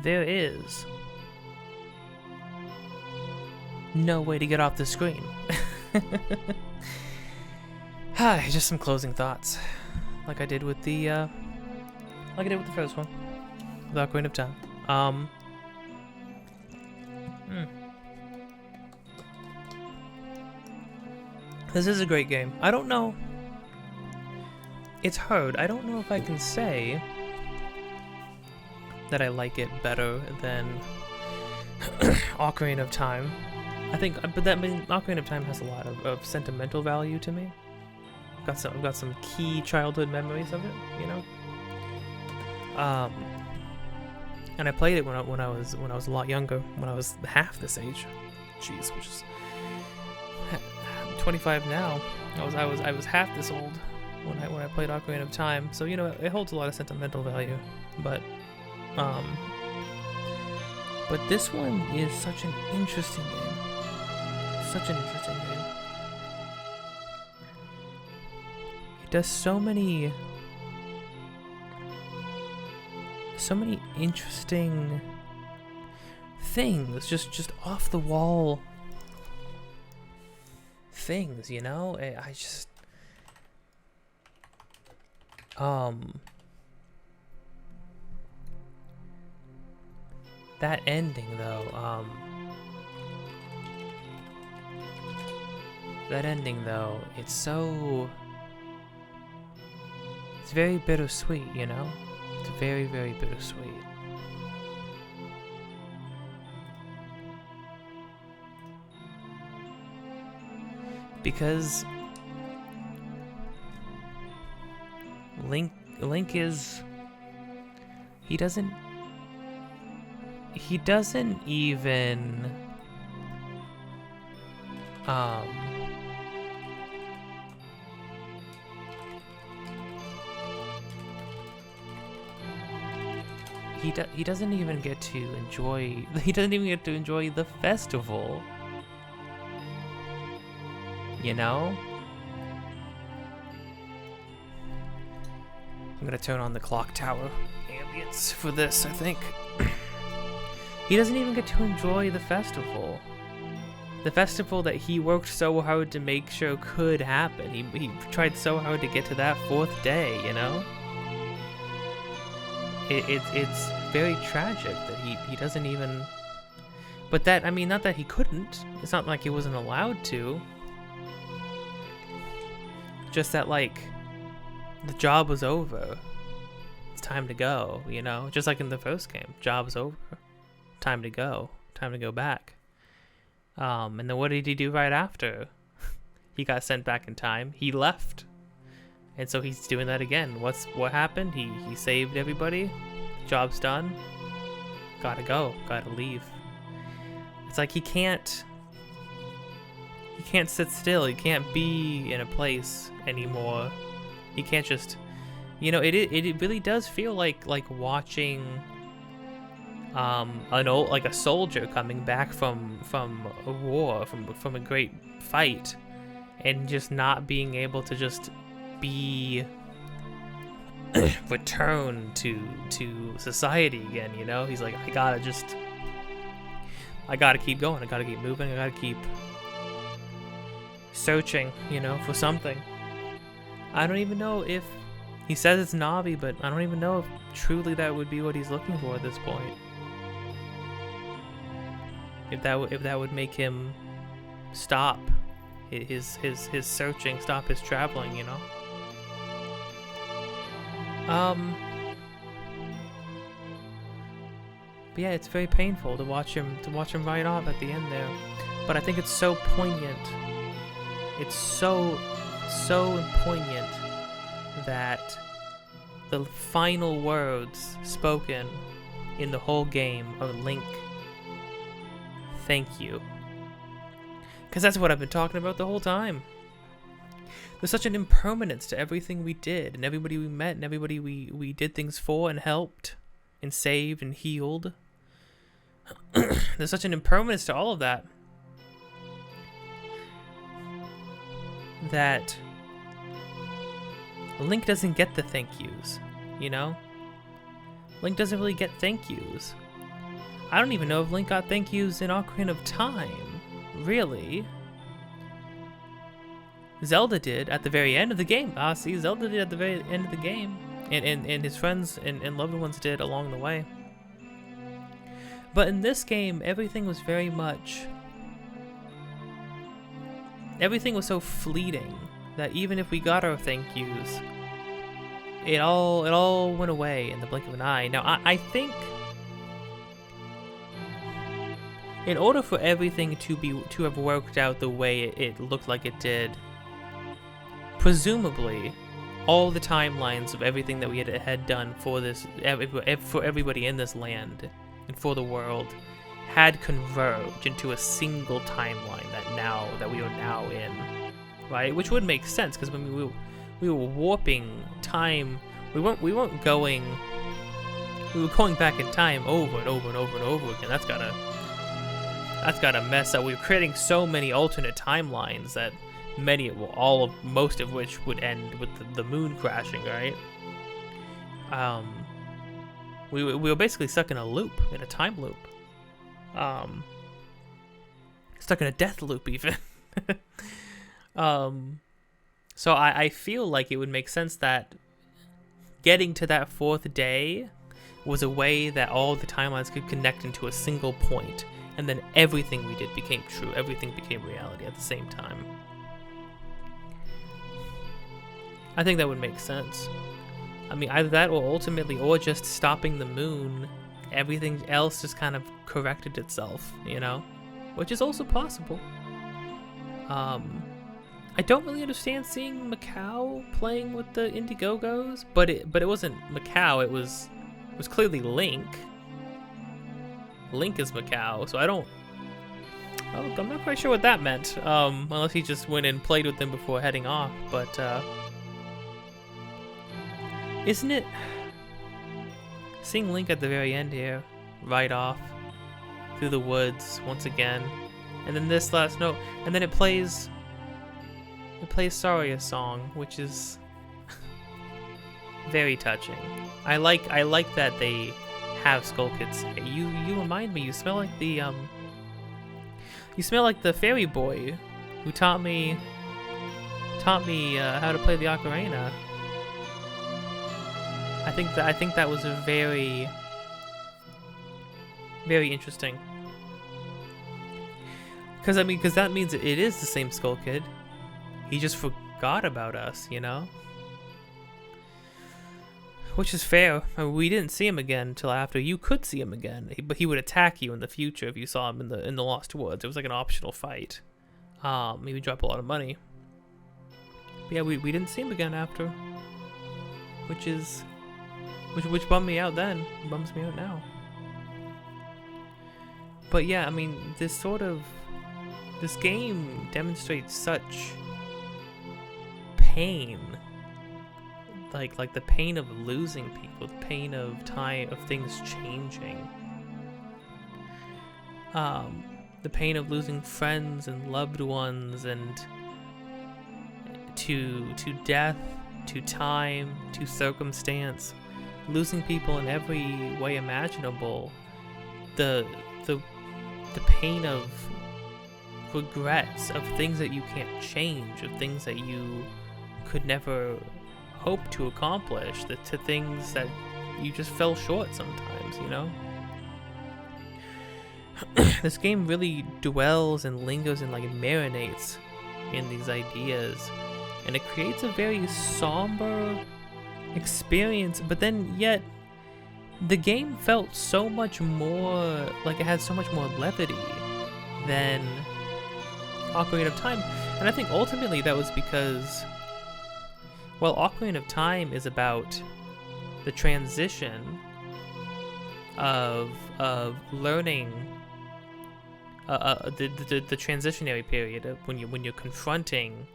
There is no way to get off the screen. Hi, just some closing thoughts, like I did with the first one, with Ocarina of Time. This is a great game. I don't know. It's hard. I don't know if I can say that I like it better than Ocarina of Time. I think, but Ocarina of Time has a lot of sentimental value to me. I've got some key childhood memories of it, you know. And I played it when I was a lot younger, when I was half this age. Jeez, which is I'm 25 now. I was half this old when I played Ocarina of Time. So you know, it holds a lot of sentimental value, but this one is such an interesting game. Such an interesting game. It does so many interesting things, just off the wall things, you know? I just that ending though, it's very bittersweet, you know? It's very, very bittersweet. Because Link is, he doesn't even he doesn't even get to enjoy the festival, you know? I'm gonna turn on the clock tower ambience for this, I think. He doesn't even get to enjoy the festival. The festival that he worked so hard to make sure could happen. He tried so hard to get to that 4th day, you know? It's very tragic that he doesn't even... But that, I mean, not that he couldn't. It's not like he wasn't allowed to. Just that, like, the job was over. It's time to go, you know? Just like in the first game. Job's over. Time to go. Time to go back. And then what did he do right after? He got sent back in time. He left. And so he's doing that again. What happened? He saved everybody. Job's done. Gotta go. Gotta leave. It's like he can't sit still. He can't be in a place anymore. He can't just, you know, it really does feel like watching a soldier coming back from a war, from a great fight, and just not being able to just be returned to society again, you know? He's like, I gotta keep going, I gotta keep moving, I gotta keep searching, you know, for something. I don't even know if He says it's Navi, but I don't even know if truly that would be what he's looking for at this point. If that would make him stop his searching, stop his traveling, you know. But yeah, it's very painful to watch him ride off at the end there. But I think it's so poignant. It's so poignant that the final words spoken in the whole game are Link, thank you. Because that's what I've been talking about the whole time. There's such an impermanence to everything we did, and everybody we met, and everybody we did things for and helped and saved and healed. There's such an impermanence to all of that that Link doesn't get the thank yous, you know? Link doesn't really get thank yous. I don't even know if Link got thank yous in Ocarina of Time, really. Zelda did at the very end of the game. See, Zelda did at the very end of the game. And his friends and loved ones did along the way. But in this game, everything was very much... Everything was so fleeting that even if we got our thank yous, it all went away in the blink of an eye. Now, I think in order for everything to have worked out the way it looked like it did, presumably all the timelines of everything that we had done for this, for everybody in this land and for the world, had converged into a single timeline that we are now in, right? Which would make sense because when we were warping time, we were going back in time over and over and over and over again. That's gotta mess up. We were creating so many alternate timelines that most of which would end with the moon crashing, right? We were basically stuck in a loop, in a time loop. Stuck in a death loop even. So I feel like it would make sense that getting to that fourth day was a way that all the timelines could connect into a single point, and then everything we did became true, everything became reality at the same time. I think that would make sense. I mean, either that or just stopping the moon, everything else just kind of corrected itself, you know? Which is also possible. I don't really understand seeing Macau playing with the Indiegogos, but it wasn't Macau, it was clearly Link. Link is Macau, so I'm not quite sure what that meant, unless he just went and played with them before heading off, but, isn't it... Seeing Link at the very end here, ride off through the woods once again, and then this last note, and then it plays Saria's song, which is very touching. I like that they have Skull Kids. You remind me, you smell like the fairy boy who taught me how to play the ocarina. I think that was a very, very interesting. Because that means it is the same Skull Kid. He just forgot about us, you know? Which is fair. I mean, we didn't see him again until after. You could see him again, but he would attack you in the future if you saw him in the Lost Woods. It was like an optional fight. Maybe drop a lot of money. But yeah, we didn't see him again after. Which bummed me out then. Bums me out now. But yeah, I mean, this game demonstrates such pain, like the pain of losing people, the pain of time, of things changing, the pain of losing friends and loved ones, and to death, to time, to circumstance, losing people in every way imaginable, the pain of regrets, of things that you can't change, of things that you could never hoped to accomplish, to things that you just fell short sometimes, you know? This game really dwells and lingers and like marinates in these ideas, and it creates a very somber experience, but then yet the game felt so much more like it had so much more levity than Ocarina of Time. And I think ultimately that was because, well, Ocarina of Time is about the transition of learning, the transitionary period of when you're confronting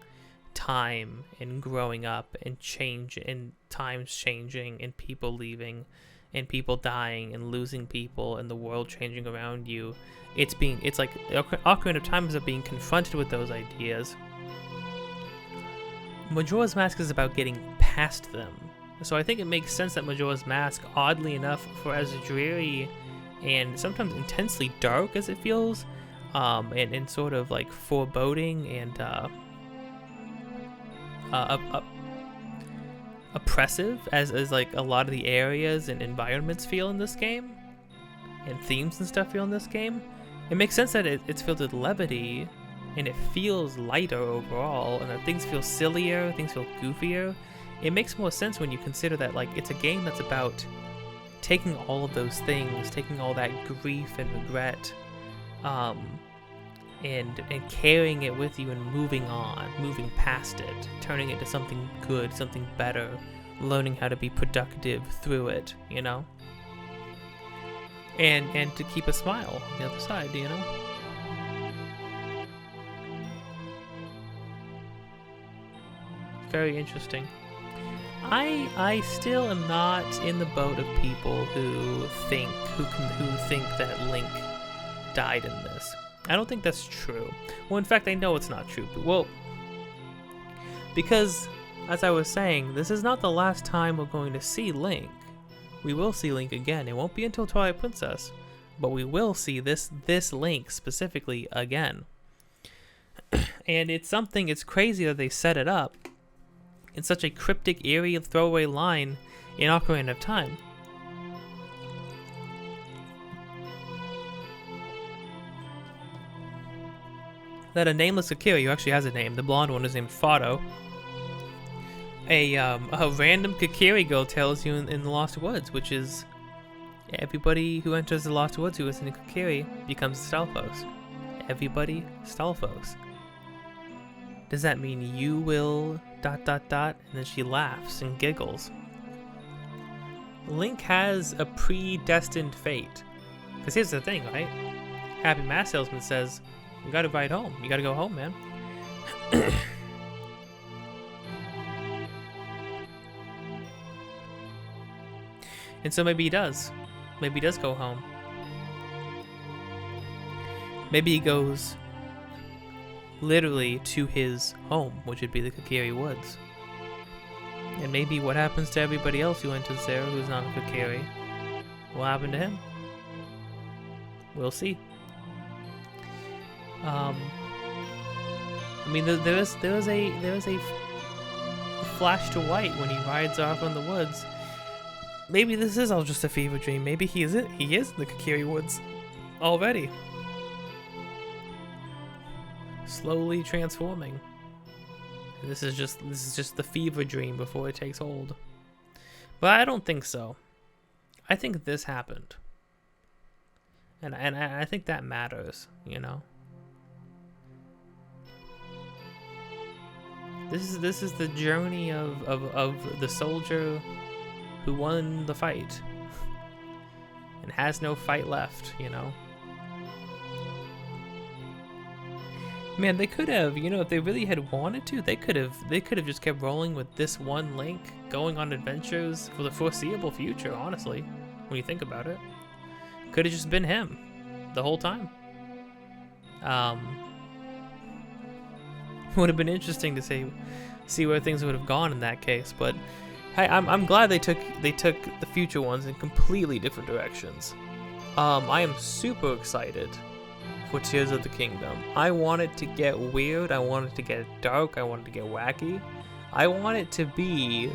time and growing up and change and times changing and people leaving and people dying and losing people and the world changing around you. It's like Ocarina of Time is about being confronted with those ideas. Majora's Mask is about getting past them. So I think it makes sense that Majora's Mask, oddly enough, for as dreary and sometimes intensely dark as it feels, and sort of like foreboding and oppressive as like a lot of the areas and environments feel in this game, and themes and stuff feel in this game, it makes sense that it's filled with levity and it feels lighter overall, and that things feel sillier, things feel goofier. It makes more sense when you consider that like it's a game that's about taking all of those things, taking all that grief and regret, and carrying it with you and moving on, moving past it, turning it into something good, something better, learning how to be productive through it, you know? And to keep a smile on the other side, you know? Very interesting. I still am not in the boat of people who think that Link died in this. I don't think that's true. Well, in fact, I know it's not true. Well, because as I was saying, this is not the last time we're going to see Link. We will see Link again. It won't be until Twilight Princess, but we will see this Link specifically again. And it's crazy that they set it up in such a cryptic, eerie, throwaway line in Ocarina of Time. That a nameless Kokiri, who actually has a name, the blonde one is named Fado, a random Kokiri girl tells you in the Lost Woods, which is everybody who enters the Lost Woods who isn't a Kokiri becomes a Stalfos. Everybody Stalfos. Does that mean you will ... And then she laughs and giggles. Link has a predestined fate. Because here's the thing, right? Happy Mask Salesman says, you gotta ride home. You gotta go home, man. And so maybe he does. Maybe he does go home. Maybe he goes literally to his home, which would be the Kokiri Woods. And maybe what happens to everybody else who enters there who's not a Kokiri will happen to him. We'll see. I mean, there is a flash to white when he rides off in the woods. Maybe this is all just a fever dream. Maybe he is in the Kokiri Woods already. Slowly transforming. And this is just the fever dream before it takes hold. But I don't think so. I think this happened. And I think that matters, you know. This is the journey of the soldier who won the fight and has no fight left, you know. Man, they could have, you know, if they really had wanted to, they could have just kept rolling with this one Link, going on adventures for the foreseeable future, honestly, when you think about it. Could have just been him the whole time. Would have been interesting to see where things would have gone in that case, but hey, I'm glad they took the future ones in completely different directions. I am super excited for Tears of the Kingdom. I want it to get weird, I want it to get dark, I want it to get wacky. I want it to be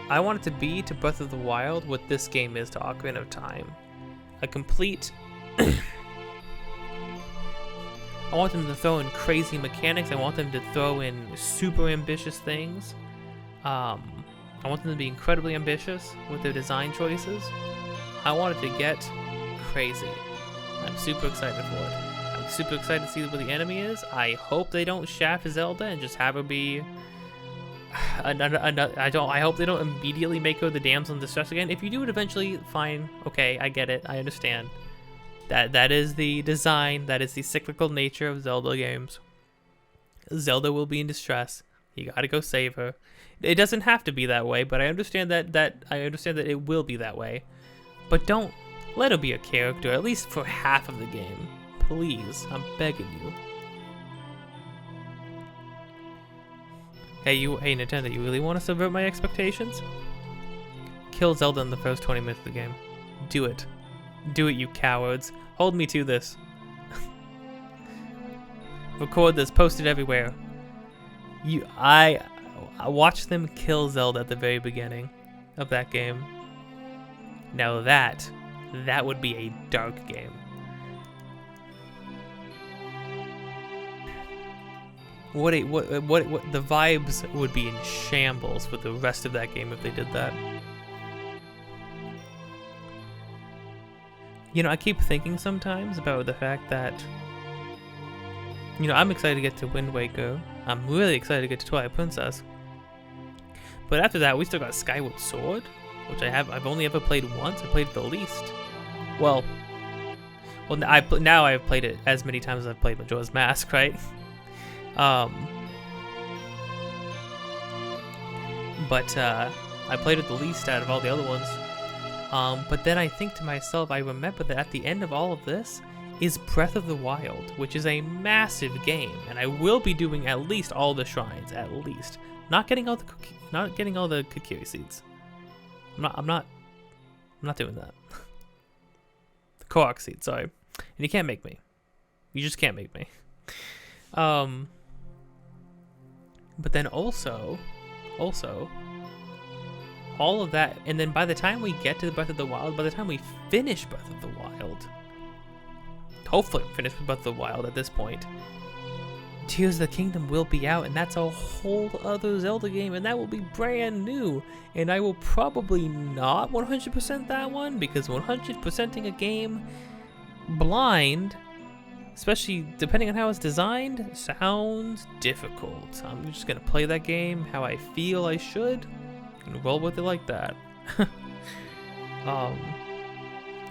I want it to be to Breath of the Wild what this game is to Ocarina of Time. A complete... I want them to throw in crazy mechanics. I want them to throw in super ambitious things. I want them to be incredibly ambitious with their design choices. I want it to get crazy. I'm super excited for it. I'm super excited to see what the enemy is. I hope they don't shaft Zelda and just have her be... I hope they don't immediately make her the damsel in distress again. If you do it eventually, fine. Okay, I get it. I understand. That is the design. That is the cyclical nature of Zelda games. Zelda will be in distress. You gotta go save her. It doesn't have to be that way, but I understand that it will be that way. But don't let her be a character, at least for half of the game. Please, I'm begging you. Hey Nintendo, you really want to subvert my expectations? Kill Zelda in the first 20 minutes of the game. Do it. Do it, you cowards. Hold me to this. Record this, post it everywhere. I watched them kill Zelda at the very beginning of that game. Now that would be a dark game. What the vibes would be in shambles for the rest of that game if they did that. You know, I keep thinking sometimes about the fact that, you know, I'm excited to get to Wind Waker. I'm really excited to get to Twilight Princess. But after that, we still got Skyward Sword, which I've only ever played once. I played it the least. Well, now I've played it as many times as I've played Majora's Mask, right? But I played it the least out of all the other ones. But then I think to myself, I remember that at the end of all of this is Breath of the Wild, which is a massive game, and I will be doing at least all the shrines, at least. Not getting all the Kokiri seeds. I'm not doing that. The Korok seeds, sorry. And you can't make me. You just can't make me. But then also, all of that, and then by the time we get to the Breath of the Wild, by the time we finish Breath of the Wild, hopefully finish with Breath of the Wild at this point, Tears of the Kingdom will be out, and that's a whole other Zelda game, and that will be brand new, and I will probably not 100% that one, because 100%ing a game blind, especially depending on how it's designed, sounds difficult. I'm just going to play that game how I feel I should, and roll with it like that.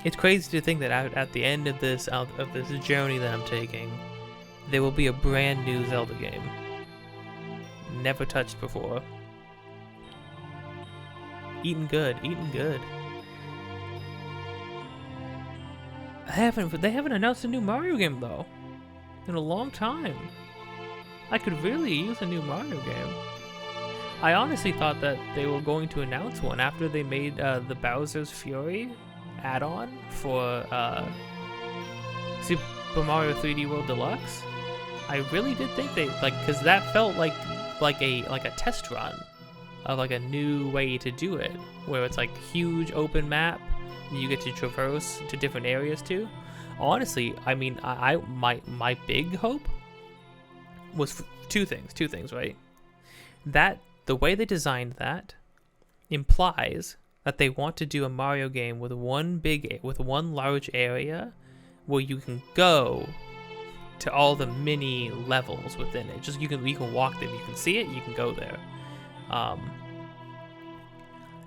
It's crazy to think that at the end of this journey that I'm taking, there will be a brand new Zelda game. Never touched before. Eating good, eating good. They haven't announced a new Mario game though. In a long time. I could really use a new Mario game. I honestly thought that they were going to announce one after they made the Bowser's Fury add-on for Super Mario 3D World Deluxe. I really did think they because that felt like a test run of like a new way to do it, where it's like huge open map you get to traverse to different areas too. Honestly, I mean, my big hope was two things, right? That the way they designed that implies that they want to do a Mario game with one large area where you can go to all the mini levels within it. Just you can walk them, you can see it, you can go there.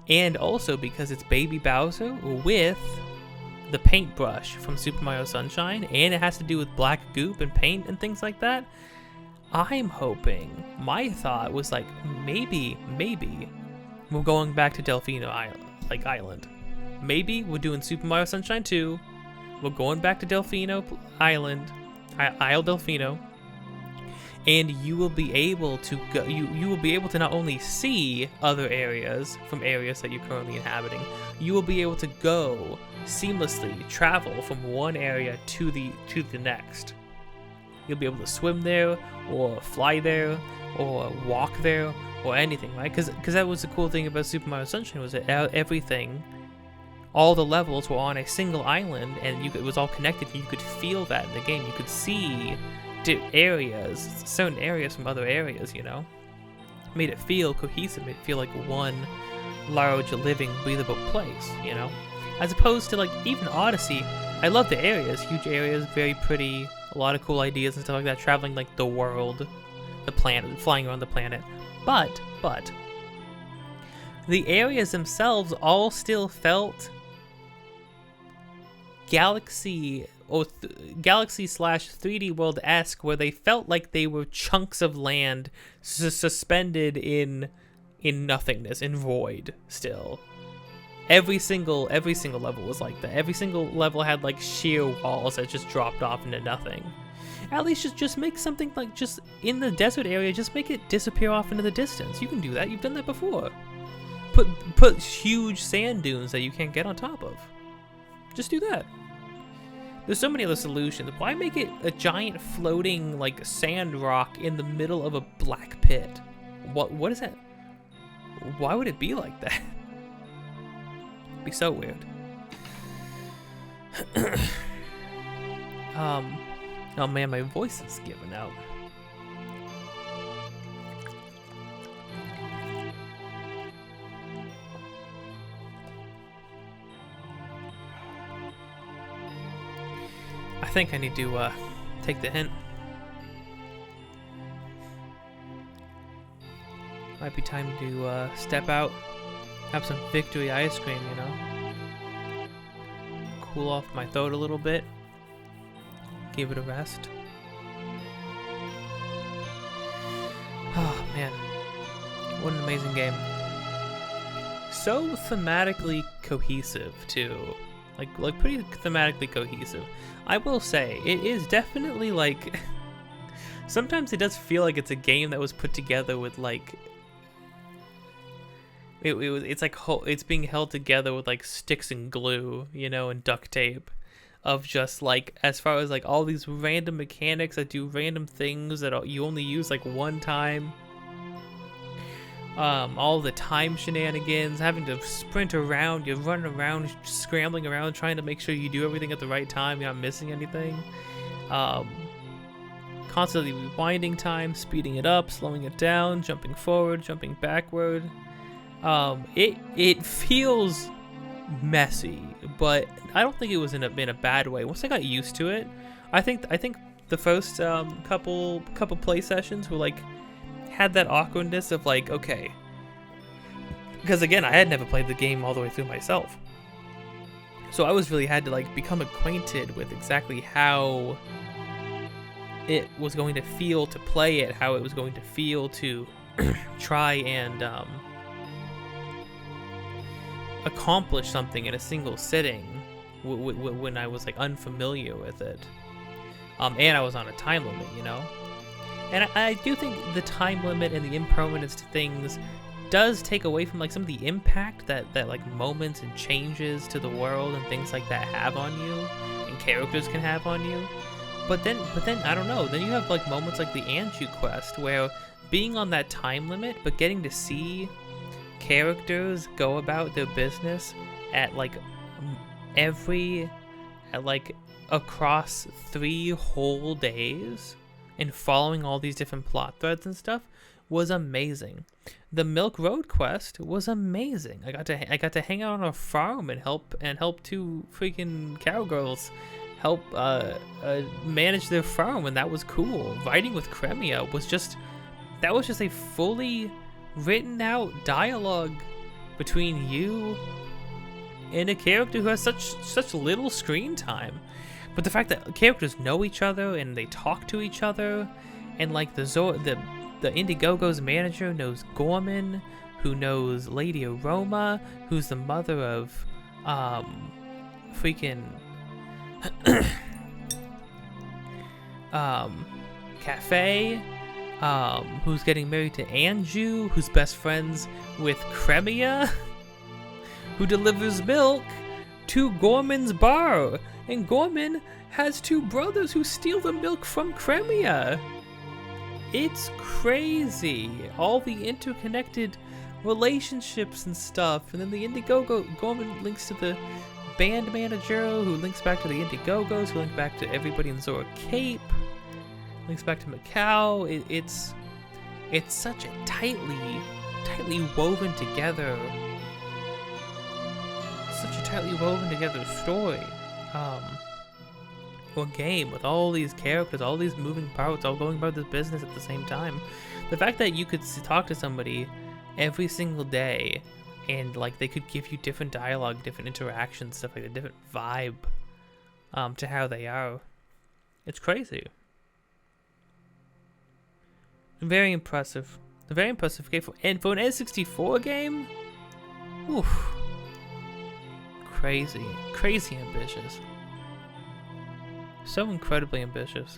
And also because it's Baby Bowser with the paintbrush from Super Mario Sunshine, and it has to do with black goop and paint and things like that. I'm hoping, my thought was like, maybe we're going back to Delfino Island. Maybe we're doing Super Mario Sunshine 2. We're going back to Delfino Island, Isle Delfino, and you will be able to go. You will be able to not only see other areas from areas that you're currently inhabiting. You will be able to go seamlessly travel from one area to the next. You'll be able to swim there, or fly there, or walk there, or anything, right? Because that was the cool thing about Super Mario Sunshine, was that everything, all the levels were on a single island, and it was all connected. You could feel that in the game. You could see certain areas from other areas, you know? Made it feel cohesive, made it feel like one large, living, breathable place, you know? As opposed to, like, even Odyssey, I love the areas, huge areas, very pretty, a lot of cool ideas and stuff like that, traveling, like, the world, the planet, flying around the planet. But, the areas themselves all still felt Galaxy Galaxy / 3D World-esque, where they felt like they were chunks of land suspended in nothingness, in void still. Every single level was like that. Every single level had like sheer walls that just dropped off into nothing. At least just make something like, just in the desert area, just make it disappear off into the distance. You can do that. You've done that before. Put huge sand dunes that you can't get on top of. Just do that. There's so many other solutions. Why make it a giant floating like sand rock in the middle of a black pit? What is that? Why would it be like that? It'd be so weird. Oh man, my voice is giving out. I think I need to take the hint. Might be time to step out, have some victory ice cream, you know? Cool off my throat a little bit. Give it a rest. Oh man, what an amazing game. So thematically cohesive too. Like pretty thematically cohesive. I will say, it is definitely like, sometimes it does feel like it's a game that was put together with like, it's being held together with like sticks and glue, you know, and duct tape, of just like, as far as like all these random mechanics that do random things that you only use like one time. All the time shenanigans, having to sprint around, you're running around, scrambling around, trying to make sure you do everything at the right time, you're not missing anything. Constantly rewinding time, speeding it up, slowing it down, jumping forward, jumping backward. It feels messy, but I don't think it was in a bad way. Once I got used to it, I think the first couple play sessions were like, had that awkwardness of like, okay, because again, I had never played the game all the way through myself, so I was really had to like become acquainted with exactly how it was going to feel to play it, how it was going to feel to try and accomplish something in a single sitting when I was like unfamiliar with it, and I was on a time limit, you know. And I do think the time limit and the impermanence to things does take away from like some of the impact that like moments and changes to the world and things like that have on you, and characters can have on you. But then I don't know, then you have like moments like the Anju quest, where being on that time limit but getting to see characters go about their business at like across 3 whole days, and following all these different plot threads and stuff was amazing. The Milk Road quest was amazing. I got to hang out on a farm and help 2 freaking cowgirls help manage their farm, and that was cool. Riding with Cremia was just a fully written out dialogue between you and a character who has such little screen time. But the fact that characters know each other and they talk to each other, and like the Indiegogo's manager knows Gorman, who knows Lady Aroma, who's the mother of freaking Cafe, who's getting married to Anju, who's best friends with Cremia, who delivers milk to Gorman's bar. And Gorman has 2 brothers who steal the milk from Cremia. It's crazy. All the interconnected relationships and stuff. And then the Indiegogo Gorman links to the band manager, who links back to the Indiegogos, who link back to everybody in Zora Cape, links back to Macau. It's such a tightly woven together, story, or game, with all these characters, all these moving parts, all going about this business at the same time. The fact that you could talk to somebody every single day, and like they could give you different dialogue, different interactions, stuff like a different vibe to how they are. It's crazy. Very impressive. A very impressive game. And for an N64 game? Oof. Crazy. Crazy ambitious. So incredibly ambitious.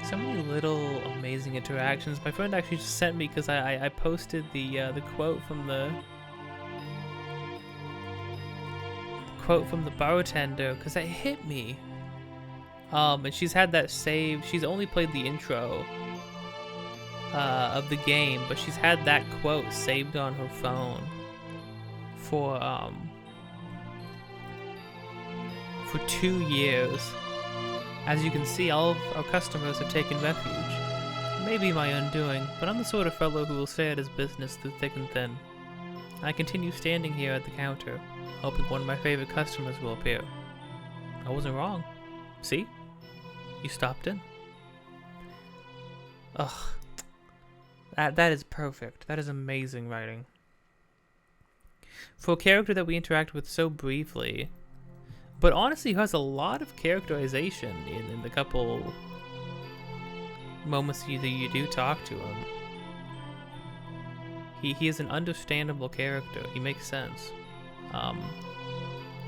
So many little amazing interactions. My friend actually just sent me, because I posted the quote from the bartender, because it hit me. And she's had that saved. She's only played the intro of the game, but she's had that quote saved on her phone for 2 years. As you can see, all of our customers have taken refuge. It may be my undoing, but I'm the sort of fellow who will stay at his business through thick and thin. I continue standing here at the counter, hoping one of my favorite customers will appear. I wasn't wrong. See? You stopped in. Ugh. That is perfect. That is amazing writing. For a character that we interact with so briefly, but honestly has a lot of characterization in the couple moments that you do talk to him. He is an understandable character. He makes sense.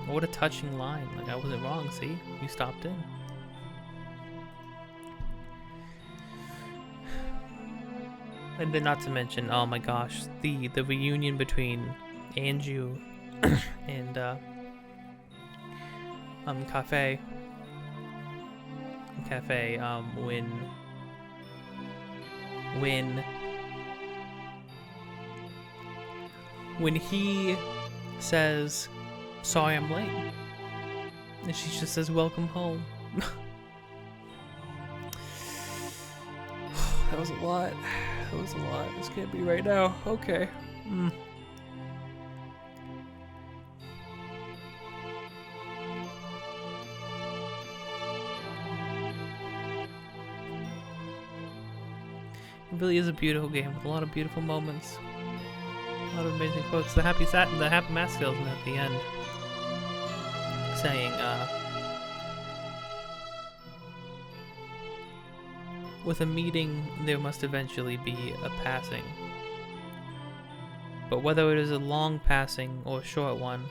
What a touching line. Like, I wasn't wrong, see? You stopped in. And then not to mention, oh my gosh, the reunion between Anju and Cafe, when he says, "Sorry I'm late," and she just says, "Welcome home." That was a lot. That was a lot. This can't be right now. Okay. It really is a beautiful game with a lot of beautiful moments, a lot of amazing quotes. The happy mask salesman at the end, saying, "With a meeting, there must eventually be a passing. But whether it is a long passing or a short one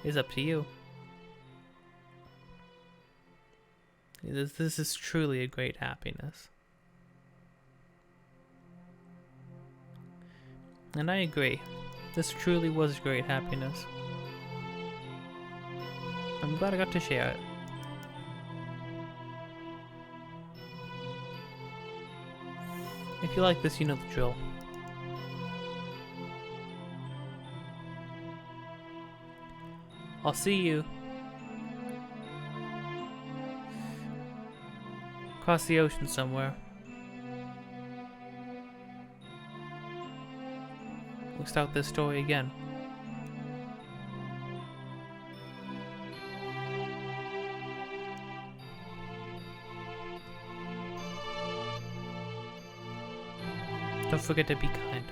is up to you." This is truly a great happiness. And I agree. This truly was great happiness. I'm glad I got to share it. If you like this, you know the drill. I'll see you across the ocean somewhere. We'll start this story again. Don't forget to be kind.